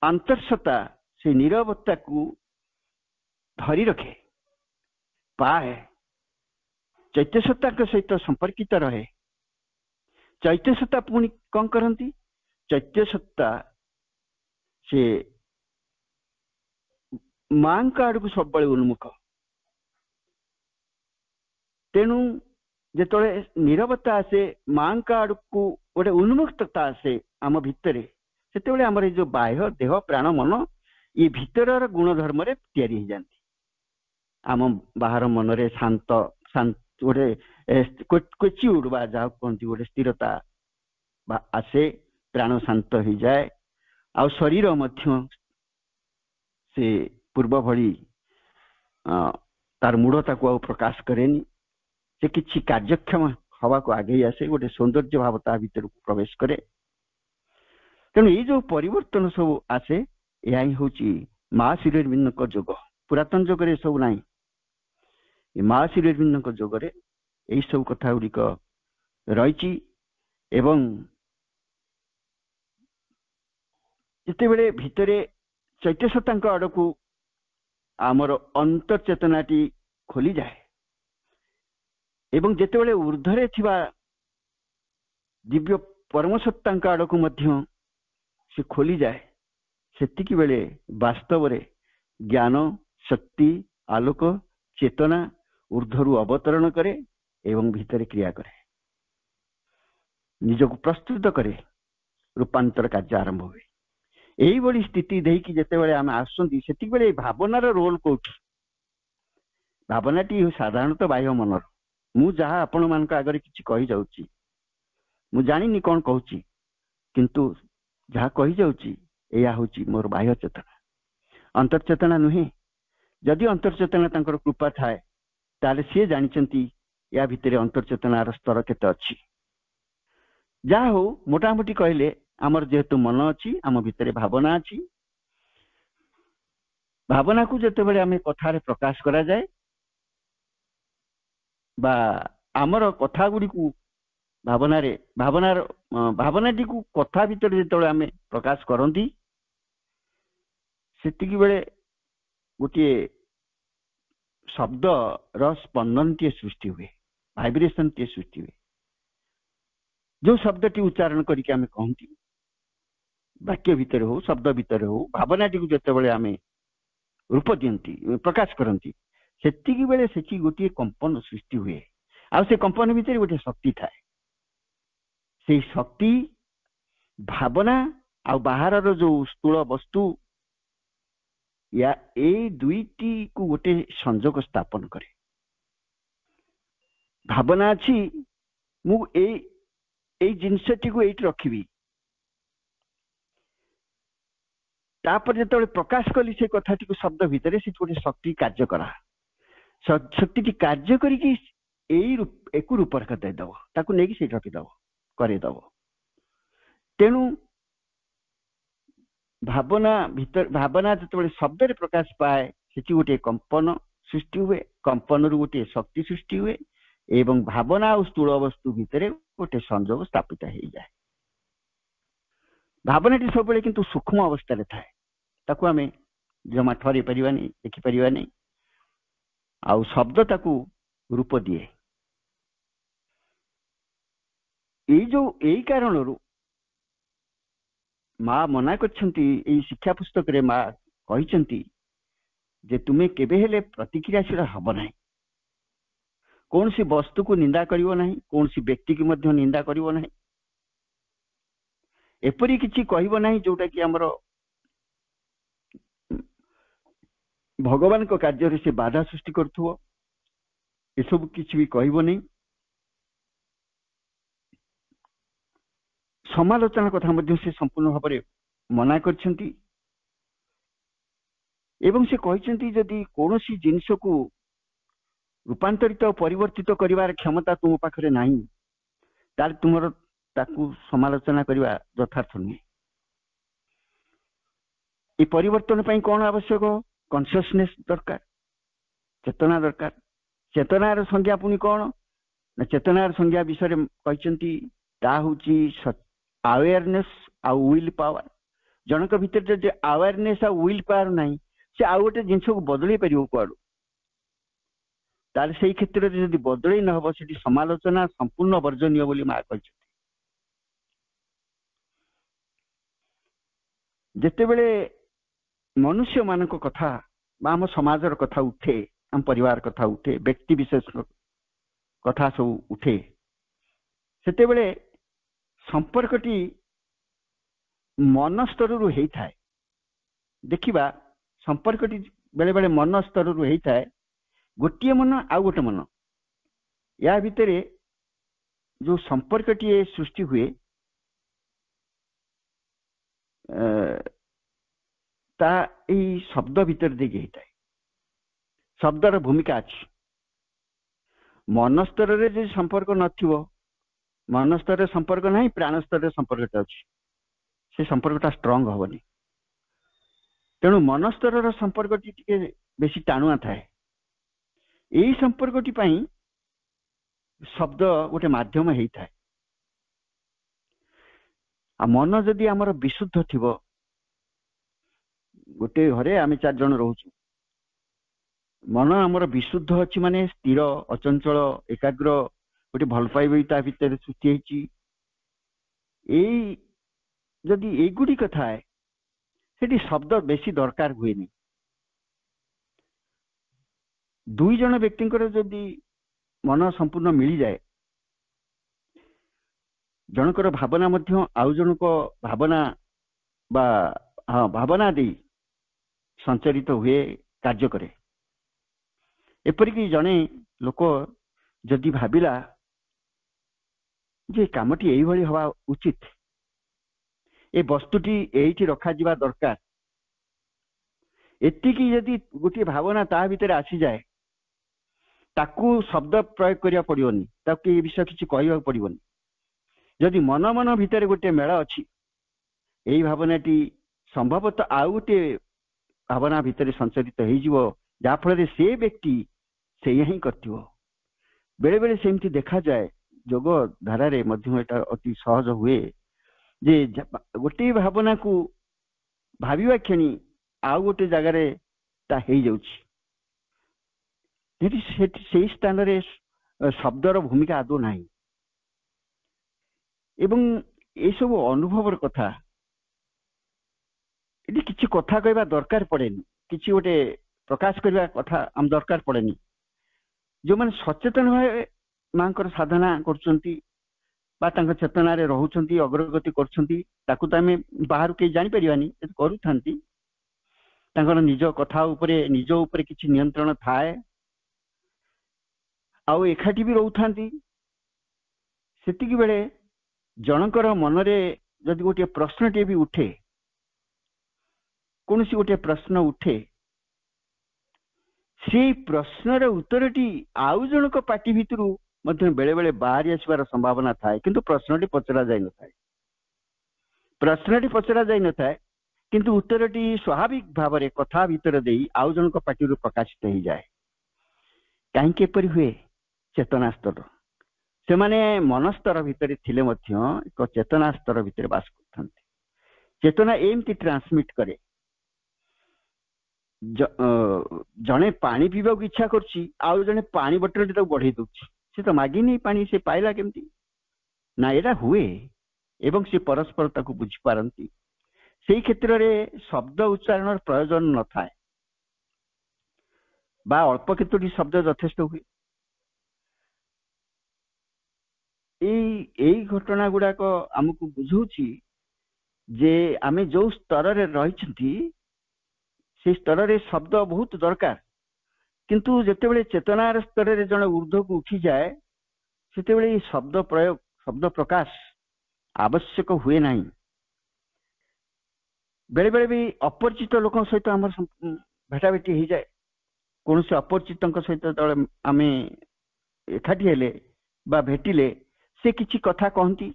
ଅନ୍ତର୍ସତ୍ତା ସେ ନୀରବତାକୁ ଧରି ରଖେ, ପାଏ, ଚୈତ୍ୟସତ୍ତାଙ୍କ ସହିତ ସମ୍ପର୍କିତ ରହେ। ଚୈତ୍ୟସତ୍ତା ପୁଣି କଣ କରନ୍ତି? ଚୈତ୍ୟସତ୍ତା ସେ ମାଙ୍କ ଆଡକୁ ସବୁବେଳେ ଉନ୍ମୁଖ। ତେଣୁ ଯେତେବେଳେ ନୀରବତା ଆସେ, ମାଙ୍କ ଆଡକୁ ଗୋଟେ ଉନ୍ମୁକ୍ତତା ଆସେ ଆମ ଭିତରେ, ସେତେବେଳେ ଆମର ଏଇ ଯୋଉ ବାହ୍ୟ ଦେହ ପ୍ରାଣ ମନ ଏ ଭିତରର ଗୁଣ ଧର୍ମରେ ତିଆରି ହେଇଯାନ୍ତି। ଆମ ବାହାର ମନରେ ଶାନ୍ତ ଗୋଟେ କ୍ୱେଚିଉଡ ବା ଯାହାକୁ କହନ୍ତି ଗୋଟେ ସ୍ଥିରତା ବା ଆସେ, ପ୍ରାଣ ଶାନ୍ତ ହେଇଯାଏ, ଆଉ ଶରୀର ମଧ୍ୟ ସେ ପୂର୍ବ ଭଳି ତାର ମୂଢତାକୁ ଆଉ ପ୍ରକାଶ କରେନି, ସେ କିଛି କାର୍ଯ୍ୟକ୍ଷମ ହବାକୁ ଆଗେଇ ଆସେ, ଗୋଟେ ସୌନ୍ଦର୍ଯ୍ୟ ଭାବ ତା ଭିତରକୁ ପ୍ରବେଶ କରେ। ତେଣୁ ଏଇ ଯୋଉ ପରିବର୍ତ୍ତନ ସବୁ ଆସେ, ଏହା ହିଁ ହଉଛି ମହାଶ୍ରୀ ଅରବିନ୍ଦଙ୍କ ଯୋଗ। ପୁରାତନ ଯୋଗରେ ଏସବୁ ନାହିଁ, ମହାଶ୍ରୀ ଅରବିନ୍ଦଙ୍କ ଯୋଗରେ ଏଇ ସବୁ କଥା ଗୁଡିକ ରହିଛି। ଏବଂ ଯେତେବେଳେ ଭିତରେ ଚୈତ୍ୟସତ୍ତାଙ୍କ ଆଡକୁ ଆମର ଅନ୍ତର୍ଚେତନାଟି ଖୋଲିଯାଏ ଏବଂ ଯେତେବେଳେ ଊର୍ଦ୍ଧ୍ୱରେ ଥିବା ଦିବ୍ୟ ପରମସତ୍ତାଙ୍କ ଆଡକୁ ମଧ୍ୟ ସେ ଖୋଲିଯାଏ, ସେତିକି ବେଳେ ବାସ୍ତବରେ ଜ୍ଞାନ, ଶକ୍ତି, ଆଲୋକ, ଚେତନା ଊର୍ଦ୍ଧ୍ୱରୁ ଅବତରଣ କରେ ଏବଂ ଭିତରେ କ୍ରିୟା କରେ, ନିଜକୁ ପ୍ରସ୍ତୁତ କରେ, ରୂପାନ୍ତର କାର୍ଯ୍ୟ ଆରମ୍ଭ ହୁଏ। ଏଇଭଳି ସ୍ଥିତି ଦେଇକି ଯେତେବେଳେ ଆମେ ଆସୁଛନ୍ତି, ସେତିକିବେଳେ ଭାବନାର ରୋଲ କୋଉଠି? ଭାବନାଟି ସାଧାରଣତଃ ବାହ୍ୟ ମନର। ମୁଁ ଯାହା ଆପଣମାନଙ୍କ ଆଗରେ କିଛି କହିଯାଉଛି, ମୁଁ ଜାଣିନି କଣ କହୁଛି, କିନ୍ତୁ ଯାହା କହିଯାଉଛି ଏହା ହଉଛି ମୋର ବାହ୍ୟ ଚେତନା, ଅନ୍ତର୍ଚେତନା ନୁହେଁ। ଯଦି ଅନ୍ତର୍ଚେତନା ତାଙ୍କର କୃପା ଥାଏ, ତାହେଲେ ସିଏ ଜାଣିଛନ୍ତି ୟା ଭିତରେ ଅନ୍ତର୍ଚେତନାର ସ୍ତର କେତେ ଅଛି। ଯାହା ହଉ, ମୋଟାମୋଟି କହିଲେ ଆମର ଯେହେତୁ ମନ ଅଛି, ଆମ ଭିତରେ ଭାବନା ଅଛି। ଭାବନାକୁ ଯେତେବେଳେ ଆମେ କଥାରେ ପ୍ରକାଶ କରାଯାଏ ବା ଆମର କଥା ଗୁଡିକୁ ଭାବନାଟିକୁ କଥା ଭିତରେ ଯେତେବେଳେ ଆମେ ପ୍ରକାଶ କରନ୍ତି, ସେତିକି ବେଳେ ଗୋଟିଏ ଶବ୍ଦର ସ୍ପନ୍ଦନଟିଏ ସୃଷ୍ଟି ହୁଏ, ଭାଇବ୍ରେସନଟିଏ ସୃଷ୍ଟି ହୁଏ। ଯୋଉ ଶବ୍ଦଟି ଉଚ୍ଚାରଣ କରିକି ଆମେ କହନ୍ତି, ବାକ୍ୟ ଭିତରେ ହଉ, ଶବ୍ଦ ଭିତରେ ହଉ, ଭାବନାଟିକୁ ଯେତେବେଳେ ଆମେ ରୂପ ଦିଅନ୍ତି, ପ୍ରକାଶ କରନ୍ତି, ସେତିକି ବେଳେ ସେଠି ଗୋଟିଏ କମ୍ପନ ସୃଷ୍ଟି ହୁଏ। ଆଉ ସେ କମ୍ପନ ଭିତରେ ଗୋଟିଏ ଶକ୍ତି ଥାଏ। ସେଇ ଶକ୍ତି ଭାବନା ଆଉ ବାହାରର ଯୋଉ ସ୍ଥୂଳ ବସ୍ତୁ, ଏଇ ଦୁଇଟିକୁ ଗୋଟେ ସଂଯୋଗ ସ୍ଥାପନ କରେ। ଭାବନା ଅଛି, ମୁଁ ଏଇ ଜିନିଷଟିକୁ ଏଇଠି ରଖିବି, ତାପରେ ଯେତେବେଳେ ପ୍ରକାଶ କଲି ସେ କଥାଟିକୁ ଶବ୍ଦ ଭିତରେ, ସେଠି ଗୋଟେ ଶକ୍ତି କାର୍ଯ୍ୟ କରା, ଶକ୍ତିଟି କାର୍ଯ୍ୟ କରିକି ଏକୁ ରୂପରେଖ ଦେଇଦବ, ତାକୁ ନେଇକି ସେଇଠି ରଖିଦବ, କରେଇଦବ। ତେଣୁ ଭାବନା ଯେତେବେଳେ ଶବ୍ଦରେ ପ୍ରକାଶ ପାଏ, ସେଠି ଗୋଟିଏ କମ୍ପନ ସୃଷ୍ଟି ହୁଏ, କମ୍ପନରୁ ଗୋଟିଏ ଶକ୍ତି ସୃଷ୍ଟି ହୁଏ ଏବଂ ଭାବନା ଆଉ ସ୍ଥୂଳ ବସ୍ତୁ ଭିତରେ ଗୋଟେ ସଂଯୋଗ ସ୍ଥାପିତ ହେଇଯାଏ। ଭାବନାଟି ସବୁବେଳେ କିନ୍ତୁ ସୂକ୍ଷ୍ମ ଅବସ୍ଥାରେ ଥାଏ, ତାକୁ ଆମେ ଜମା ଠରେଇ ପାରିବାନି, ଦେଖିପାରିବାନି। ଆଉ ଶବ୍ଦ ତାକୁ ରୂପ ଦିଏ। ଏଇ କାରଣରୁ ମା ମନା କରିଛନ୍ତି, ଏଇ ଶିକ୍ଷା ପୁସ୍ତକରେ ମା କହିଛନ୍ତି ଯେ ତୁମେ କେବେ ହେଲେ ପ୍ରତିକ୍ରିୟାଶୀଳ ହବ ନାହିଁ, କୌଣସି ବସ୍ତୁକୁ ନିନ୍ଦା କରିବ ନାହିଁ, କୌଣସି ବ୍ୟକ୍ତିକୁ ମଧ୍ୟ ନିନ୍ଦା କରିବ ନାହିଁ, ଏପରି କିଛି କହିବ ନାହିଁ ଯୋଉଟା କି ଆମର ଭଗବାନଙ୍କ କାର୍ଯ୍ୟରେ ସେ ବାଧା ସୃଷ୍ଟି କରୁଥିବ, ଏସବୁ କିଛି ବି କହିବନି। ସମାଲୋଚନା କଥା ମଧ୍ୟ ସେ ସମ୍ପୂର୍ଣ୍ଣ ଭାବରେ ମନା କରିଛନ୍ତି। एवं से कहते जदि कौन सी जिनस को रूपांतरित और परिवर्तित करिवार क्षमता तुम पाखरे नहीं तार तुमर ताकू समालोचना करवा यथार्थ नुहे। ये परिवर्तन पई कौन आवश्यक कॉन्शियसनेस दरकार, चेतना दरकार। चेतनार संज्ञा पुनी कौन ना चेतनार संज्ञा विषय कहते ता हूँ अवेयरनेस आ विल पावर। जनक भितर जो अवेयरनेस आ विल पावर नहीं से आउ गोटे जिनस को बदल पार कुआड़ू तार से क्षेत्र में जब बदल न हम से समालोचना संपूर्ण वर्जनीय बोली माँ कह। जिते बड़े मनुष्य मान कथा आम समाजर कथा उठे, आम परिवार कथा उठे, व्यक्ति विशेष कथा सब उठे, सेते बड़े संपर्कटी मन स्तर रु होता है। देखिबा संपर्कटी बेले बेले मन स्तर रु होता है। गोटे मन आउ गोटे मन या भितर जो संपर्कटी सृष्टि हुए ता यही शब्द भीतर देखिए होता है। शब्दर भूमिका अच्छी। मन स्तर रे जो संपर्क नथिबो, मन स्तर संपर्क नहीं, प्राण स्तर संपर्कटा अच्छी, से संपर्कटा स्ट्रांग हेनी। तेणु मन स्तर संपर्क टी बेसी टाणुआ थाए। यही संपर्कटी पाई शब्द गोटे माध्यम होता है। आ मन जदि आमर विशुद्ध थिबो, गोटे घरे आम 4 जन रोचु, मन आमर विशुद्ध अच्छी माने स्थिर अचंचल एकाग्र गोटे भल पाइबा भितर सृष्टि होती। जदि एगुड़िक थाए सेठी शब्द बेसी दरकार हुए नहीं। 2 जन व्यक्ति जदि मन संपूर्ण मिल जाए, जनकर भावना मध्य आउ जनक भावना बा हाँ भावना दे संचरित हुए, कार्य करे। एपरिक जने लोक जदि भाविला जे कामटी यही भली हवा उचित, ए वस्तुटी एठी रखा जिबा दरकार, एतिकी यदि गोटे भावना ता भीतर आसी जाए, ताकू शब्द प्रयोग करिया पड़ियोनी, ताकू ए विषय किछि कहबा पड़ियोनी। जदि मन मन भीतर गोटे मेल अछि, एही भावनाटी संभवतः आउ गोटे भावना भीतर संचरित हो जाफल से व्यक्ति से ही करथिबो। बेले बेले सेमती देखा जाए जोग धारारे मध्यम एटा अति सहज हुए जे गोटे भावना को भाविबा क्षणी आउ गोटे जगार ता हो जाउछि। से स्थान रे शब्दर भूमिका आदौ नहीं। एवं ये सब अनुभवर कथा ये किसी कथा कहवा दरकार पड़ेनी, किसी गोटे प्रकाश करवा कथा आम दरकार पड़ेनी। जो मैंने सचेतन भाव माँ साधना कर चेतना रे रहउछंती, अग्रगति करछंती, ताकू तो आम बाहर कहीं जानीपारानी करूथांती। तांकर निज कथा उपरे निज उपरे किछि नियंत्रण थाए, आउ एकाठी भी रहउथांती। सेतिकी बेले जनकर मनरे जदि गोटे प्रश्नटे भी उठे, कौन सी गोटे प्रश्न उठे, से प्रश्नर उत्तरटी आउ जनक पाटी भितरु मध्य बेले बेले बाहरी आसबार संभावना थाए, किंतु प्रश्नटी पचरा जाय न थाए। प्रश्नटी पचरा जाय न थाए, किंतु उत्तरटी स्वाभाविक भाव में कथा भितर देई आउ जनक पाटी प्रकाशित हो जाए। कहीं एपरि हुए? चेतना स्तर से माने मन स्तर भितर थिले मध्य एक चेतना स्तर भितर बास करथांती। चेतना एमती ट्रांसमिट करे। जने पानी पीवा को इच्छा करछि, आउ जने पानी बोतल टा बढ़े दउछि, से तो मागी नहीं पानी, से पाइला केमती ना? एटा हुए एवं से परस्पर ताकू बुझी पारंती। सेही क्षेत्र रे शब्द उच्चारण प्रयोजन न थाए बा अल्प केतोटी शब्द यथेष्ट हुए। एई घटना गुड़ाक आमको बुझौछि जे आमे जो स्तर रे रहिछंती से स्तर रे शब्द बहुत दरकार, किंतु जेतेबेले चेतनार स्तर रे जने ऊर्ध्व को उठी जाए सेतेबेले शब्द प्रयोग शब्द प्रकाश आवश्यक हुए नहीं। बेले बेले भी अपरिचित लोक सहित आम भेटाभेटी हो जाए कौन से अपरिचित सहित जो आम एकाठी हेले बा भेटिले से किछि कथा कहती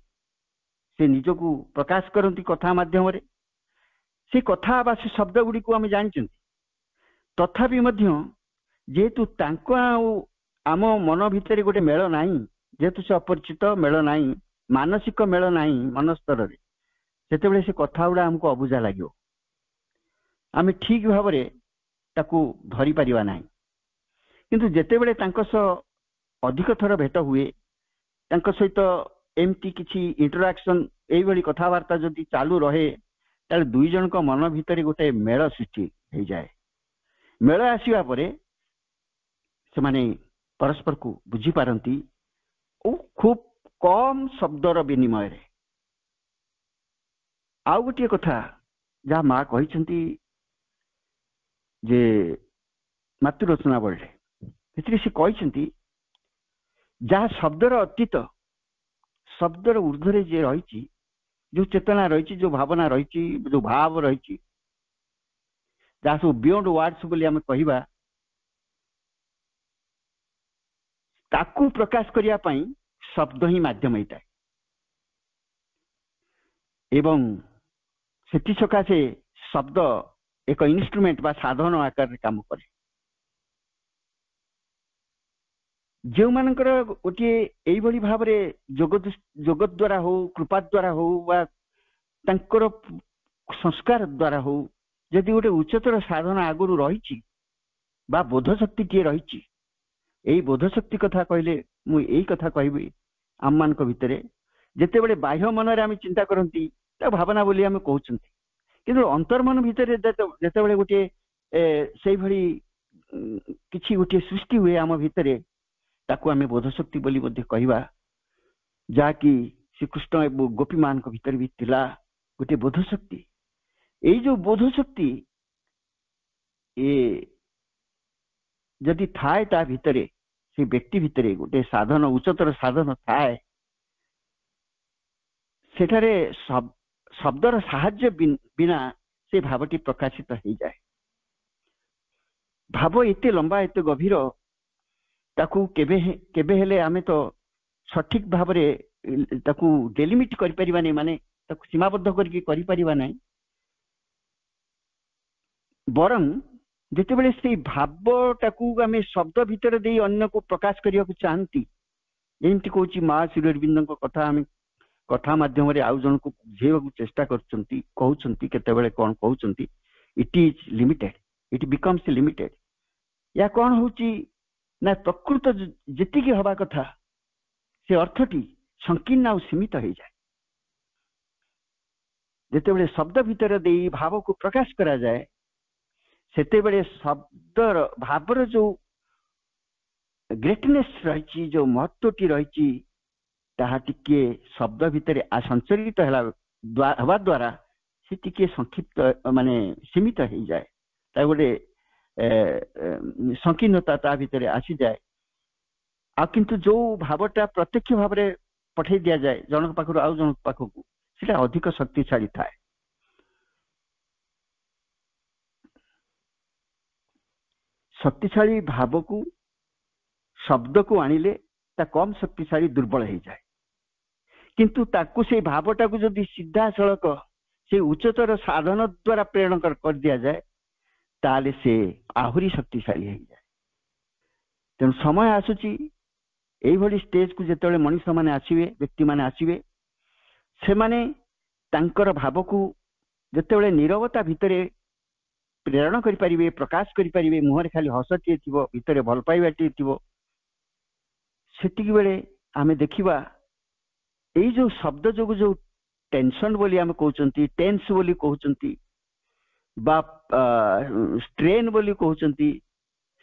से निजको प्रकाश करती कथा माध्यम से कथा बा से शब्द गुड़ी को आम जानी तथापि जेहेतु आम मन भितर गोटे मेल नाही जेहेतु से अपरिचित मेल नाही मानसिक मेल नाही मन स्तर से से कथा गुड़ा आमको अबुझा लगे आम ठीक भाव धरी पारिबा नाही किंतु जेतेबेले तांको सह अधिक थर भेट हुए तांको सहित एमती किछि इंटरैक्शन एई भली कथावार्ता जदि चालू रहे ताले दुई जन को मन भितर गोटे मेल सृष्टि हो जाए मेल आसीबा परे से माने परस्पर को बुझी पारंती ओ खूब कम शब्दर विनिमय रे आउ गोटे कथा जहाँ माँ कहिसंती जे मातृरचना बड़े से कहिसंती जहाँ शब्दर अतीत शब्दर ऊर्ध्वरे जे रही जो चेतना रही जो भावना रही जो भाव रही जहाँ सब बियॉन्ड वर्ड्स बोली आम कहवा ताकू प्रकाश करिया पई शब्द ही माध्यम होता है एवं सेति सकाशे शब्द एक इन्स्ट्रुमेंट बा साधन आकार रे काम करे जो मानकर गोटे एई भली भाव रे जोग द्वारा हो कृपा द्वारा हो बा तांकर संस्कार द्वारा हो जदि गोटे उच्चतर साधन आगुरु रही बा बोध शक्ति टी रही एई बोध शक्ति कथा कहले मु एई कथा कहबी आम मान भितर जेते बड़े बाह्य मन रे आम चिंता करती भावना बोली आम कहते किंतु अंतर्मन भितर जेते बड़े गोटे से भली किछि गोटे सृष्टि हुए आम भितर ताकू आम बोध शक्ति बोली कहवा जाकि श्रीकृष्ण गोपी मान भितर भी थिला गोटे बोध शक्ति एई जो बोध शक्ति ए जदि थाए ता भितरे से व्यक्ति भितरे गोटे साधन उच्चतर साधन थाए सेठारे शब्दर साहाय्य बिना से भावटी प्रकाशित हो जाए भाव एते लंबा एते गभीर ताकू केबे हेले आमे तो सठिक भाव रे ताकू डेलिमिट करि परिबा नै माने ताकू सीमाबद्ध करके करि परिबा नै बरं जेतेबेले से भावटाकू आमे शब्द भितर दे अन्य को प्रकाश करिया को चाहती जेमती कहूची माँ श्री अरविंद कथा आमे कथा माध्यम रे आउ जन को बुझेवा को चेष्टा करचंती कहउचंती केतेबेले कोन कहउचंती it is limited it becomes limited या कोन होची ना प्रकृत जेति की हवा कथा से अर्थटी संकीर्ण और सीमित हो जाए जेतेबेले शब्द भितर दे भाव को प्रकाश करा जाए सेतेबेले शब्दर भावर जो ग्रेटनेस रही जो महत्वटी रही ताहा टिके शब्द भितर संचरित हवा द्वारा से टिके संक्षिप्त माने सीमित हो जाए ता गोटे संकीर्णता ता भितर आसी जाए आ किंतु जो भावटा प्रत्यक्ष भाव रे पठे दिया जाए जनक पाखरु आउ जनक पाखकु सेटा अधिक शक्तिशाली थाए शक्तिशाली भाव को शब्द को आनिले ता कम शक्तिशाली दुर्बल हो जाए किंतु ताकू से भावटा को जदि सीधा सड़क से उच्चतर साधन द्वारा प्रेरण कर दिया जाए ताले से आहुरी शक्तिशाली हो जाए तेणु समय आसुची एई भली स्टेज को जेतेबेले मनुष्य माने आसीबे व्यक्ति माने आसीबे से माने तांकर भाव को जेतेबेले नीरवता भितरे प्रेरण करि परिबे प्रकाश करि परिबे मुहर खाली हसटिए थिबो भितरे भल पाइबाटिए थिबो सेतिक बेले आमे देखिबा एई जो शब्द जो टेंशन बोली आमे कहउचंती टेंस बोली कहउचंती बा स्ट्रेन बोली कहउचंती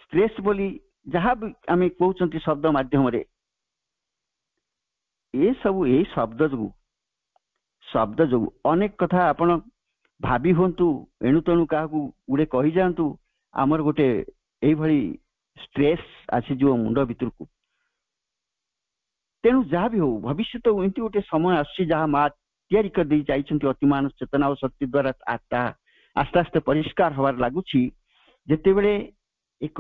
स्ट्रेस बोली जहाँ भी आमे कहउचंती शब्द माध्यम रे ए सब ए शब्द जो अनेक कथा आपण भाभी होंतु एणु तेणु क्या गुड़े कही जातु आमर गोटे एई भली स्ट्रेस आसी जो मुंड भितर को तेणु जहाँ भी हो भविष्य तो एमती गोटे समय आसी जहाँ माँ तैयारी कर जाइछंती अतिमान चेतना और शक्ति द्वारा आस्ते आस्ते परिष्कार हवार लगुछि ଯେତେବେଳେ ଏକ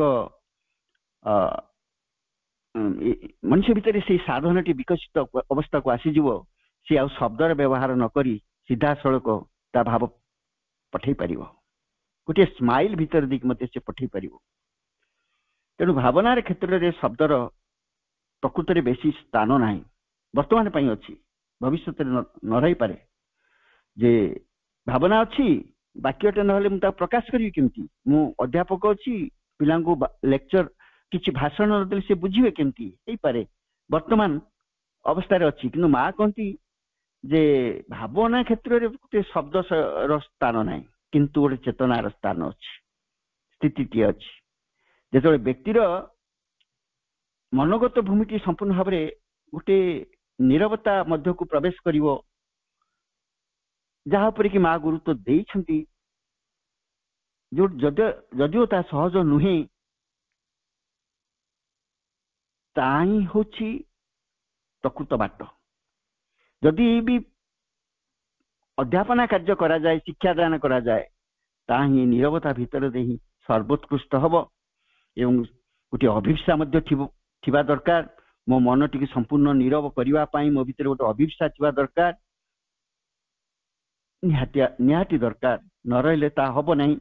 ମଣିଷ ଭିତରେ ସେଇ ସାଧନଟି ବିକଶିତ ଅବସ୍ଥାକୁ ଆସିଯିବ, ସେ ଆଉ ଶବ୍ଦର ବ୍ୟବହାର ନ କରି ସିଧାସଳଖ ତା ଭାବ ପଠେଇ ପାରିବ, ଗୋଟିଏ ସ୍ମାଇଲ ଭିତରେ ଦେଇକି ମଧ୍ୟ ସେ ପଠେଇ ପାରିବ। ତେଣୁ ଭାବନାର କ୍ଷେତ୍ରରେ ଶବ୍ଦର ପ୍ରକୃତରେ ବେଶୀ ସ୍ଥାନ ନାହିଁ, ବର୍ତ୍ତମାନ ପାଇଁ ଅଛି, ଭବିଷ୍ୟତରେ ନ ରହିପାରେ। ଯେ ଭାବନା ଅଛି, ବାକ୍ୟଟେ ନହେଲେ ମୁଁ ତାକୁ ପ୍ରକାଶ କରିବି କେମିତି? ମୁଁ ଅଧ୍ୟାପକ ଅଛି, ପିଲାଙ୍କୁ ଲେକ୍ଚର କିଛି ଭାଷଣ ନଦେଲେ ସେ ବୁଝିବେ କେମିତି? ହେଇପାରେ, ବର୍ତ୍ତମାନ ଅବସ୍ଥାରେ ଅଛି। କିନ୍ତୁ ମା କହନ୍ତି ଯେ ଭାବନା କ୍ଷେତ୍ରରେ ଗୋଟେ ଶବ୍ଦର ସ୍ଥାନ ନାହିଁ, କିନ୍ତୁ ଗୋଟେ ଚେତନାର ସ୍ଥାନ ଅଛି, ସ୍ଥିତିଟିଏ ଅଛି। ଯେତେବେଳେ ବ୍ୟକ୍ତିର ମନୋଗତ ଭୂମିଟି ସମ୍ପୂର୍ଣ୍ଣ ଭାବରେ ଗୋଟେ ନୀରବତା ମଧ୍ୟକୁ ପ୍ରବେଶ କରିବ, ଯାହା ଉପରେ କି ମା ଗୁରୁତ୍ୱ ଦେଇଛନ୍ତି, ଯଦିଓ ତାହା ସହଜ ନୁହେଁ, ତାହା ହିଁ ହଉଛି ପ୍ରକୃତ ବାଟ। ଯଦି ବି ଅଧ୍ୟାପନା କାର୍ଯ୍ୟ କରାଯାଏ, ଶିକ୍ଷାଦାନ କରାଯାଏ, ତାହା ହିଁ ନୀରବତା ଭିତରେ ଦେଇ ସର୍ବୋତ୍କୃଷ୍ଟ ହବ। ଏବଂ ଗୋଟିଏ ଅଭିପ୍ସା ମଧ୍ୟ ଥିବା ଦରକାର। ମୋ ମନଟିକୁ ସମ୍ପୂର୍ଣ୍ଣ ନୀରବ କରିବା ପାଇଁ ମୋ ଭିତରେ ଗୋଟେ ଅଭିପ୍ସା ଥିବା ଦରକାର, ନିହାତି ଦରକାର। ନ ରହିଲେ ତାହା ହବ ନାହିଁ।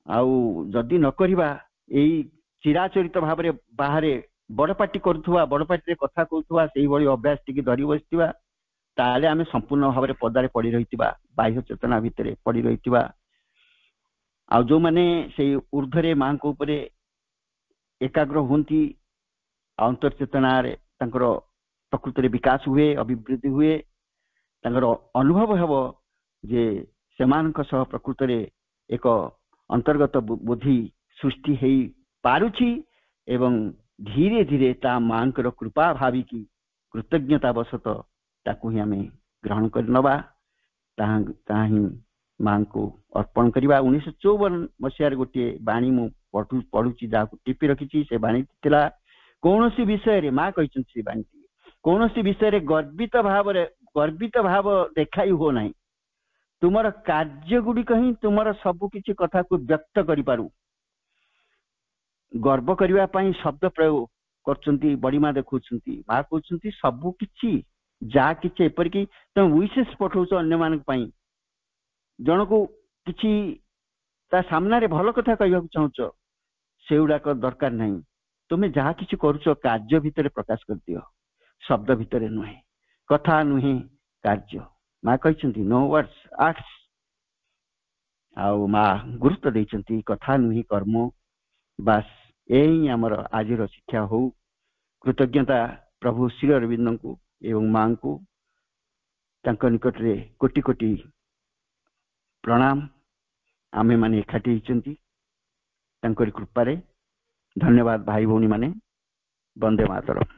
ଆଉ ଯଦି ନ କରିବା, ଏଇ ଚିରାଚରିତ ଭାବରେ ବାହାରେ ବଡ ପାଟି କରୁଥିବା, ବଡ ପାଟିରେ କଥା କହୁଥିବା ସେଇଭଳି ଅଭ୍ୟାସ ଟିକେ ଧରି ବସିଥିବା, ତାହେଲେ ଆମେ ସମ୍ପୂର୍ଣ୍ଣ ଭାବରେ ପଦାରେ ପଡି ରହିଥିବା, ବାହ୍ୟ ଚେତନା ଭିତରେ ପଡି ରହିଥିବା। ଆଉ ଯୋଉମାନେ ସେଇ ଊର୍ଦ୍ଧ୍ୱରେ ମାଙ୍କ ଉପରେ ଏକାଗ୍ର ହୁଅନ୍ତି, ଅନ୍ତର୍ଚେତନାରେ ତାଙ୍କର ପ୍ରକୃତରେ ବିକାଶ ହୁଏ, ଅଭିବୃଦ୍ଧି ହୁଏ, ତାଙ୍କର ଅନୁଭବ ହେବ ଯେ ସେମାନଙ୍କ ସହ ପ୍ରକୃତରେ ଏକ ଅନ୍ତର୍ଗତ ବୁଦ୍ଧି ସୃଷ୍ଟି ହେଇ ପାରୁଛି। ଏବଂ ଧୀରେ ଧୀରେ ତା ମାଙ୍କର କୃପା ଭାବିକି କୃତଜ୍ଞତାବଶତଃ ତାକୁ ହିଁ ଆମେ ଗ୍ରହଣ କରିନେବା, ତାହା ହିଁ ମାଙ୍କୁ ଅର୍ପଣ କରିବା। 1954 ମସିହାରେ ଗୋଟିଏ ବାଣୀ ମୁଁ ପଢୁଛି, ଯାହାକୁ ଟିପି ରଖିଛି। ସେ ବାଣୀ ଥିଲା, କୌଣସି ବିଷୟରେ, ମା କହିଛନ୍ତି ସେ ବାଣୀଟି, କୌଣସି ବିଷୟରେ ଗର୍ବିତ ଭାବ ଦେଖାଇ ହୁଅ ନାହିଁ, ତୁମର କାର୍ଯ୍ୟ ଗୁଡିକ ହିଁ ତୁମର ସବୁ କିଛି କଥାକୁ ବ୍ୟକ୍ତ କରିପାରୁ। ଗର୍ବ କରିବା ପାଇଁ ଶବ୍ଦ ପ୍ରୟୋଗ କରୁଛନ୍ତି, ବଡିମା ଦେଖାଉଛନ୍ତି। ମା କହୁଛନ୍ତି ସବୁ କିଛି, ଯାହା କିଛି, ଏପରିକି ତମେ ୱିଶେସ ପଠଉଛ ଅନ୍ୟମାନଙ୍କ ପାଇଁ, ଜଣକୁ କିଛି ତା ସାମ୍ନାରେ ଭଲ କଥା କହିବାକୁ ଚାହୁଁଛ, ସେଗୁଡାକ ଦରକାର ନାହିଁ। ତୁମେ ଯାହା କିଛି କରୁଛ କାର୍ଯ୍ୟ ଭିତରେ ପ୍ରକାଶ କରିଦିଅ, ଶବ୍ଦ ଭିତରେ ନୁହେଁ, କଥା ନୁହେଁ, କାର୍ଯ୍ୟ। ମା କହିଛନ୍ତି नो वर्ड्स एक्ट्स। ଆଉ ମା ଗୁରୁତ୍ୱ ଦେଇଛନ୍ତି କଥା ନୁହେଁ କର୍ମ। ବାସ୍ ଏହି ଆମର ଆଜିର ଶିକ୍ଷା ହଉ। କୃତଜ୍ଞତା ପ୍ରଭୁ ଶ୍ରୀ ଅରବିନ୍ଦଙ୍କୁ ଏବଂ ମାଙ୍କୁ, ତାଙ୍କ ନିକଟରେ କୋଟି କୋଟି ପ୍ରଣାମ। ଆମେମାନେ ଏକାଠି ହେଇଛନ୍ତି ତାଙ୍କରି କୃପାରେ। ଧନ୍ୟବାଦ ଭାଇ ଭଉଣୀ ମାନେ। ବନ୍ଦେ ମାତରମ୍।